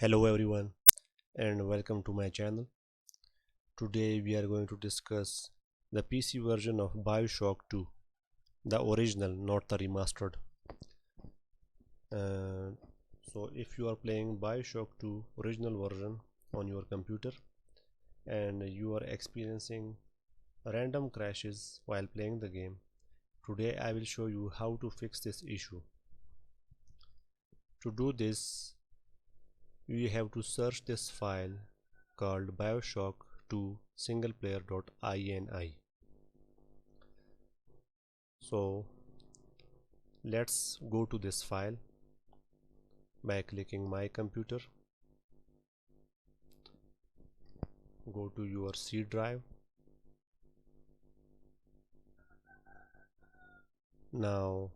Hello everyone and welcome to my channel. Today we are going to discuss the PC version of Bioshock 2, the original, not the remastered. So if you are playing Bioshock 2 original version on your computer and you are experiencing random crashes while playing the game, today I will show you how to fix this issue. To do this, we have to search this file called Bioshock 2 singleplayer.ini. So let's go to this file by clicking my computer. Go to your C drive. Now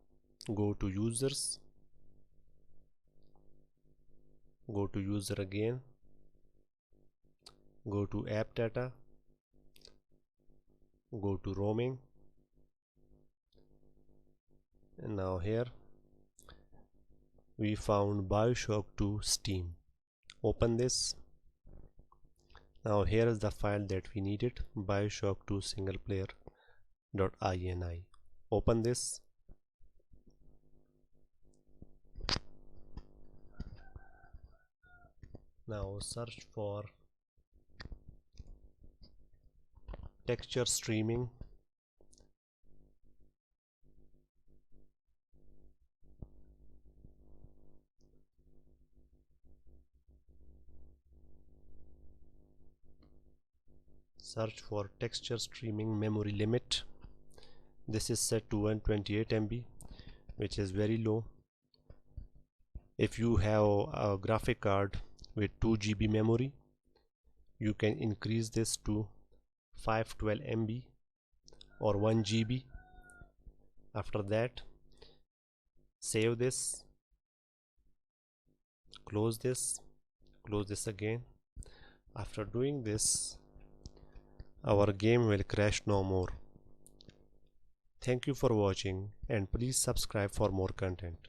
go to users. Go to user again. Go to app data. Go to roaming. And now here we found Bioshock 2 Steam. Open this. Now here is the file that we needed, Bioshock 2 singleplayer.ini. Open this. Now search for texture streaming. Search for texture streaming memory limit. This is set to 128 MB, which is very low. If you have a graphic card with 2 GB memory, you can increase this to 512 MB or 1 GB. After that, save this, close this again. After doing this, our game will crash no more. Thank you for watching and please subscribe for more content.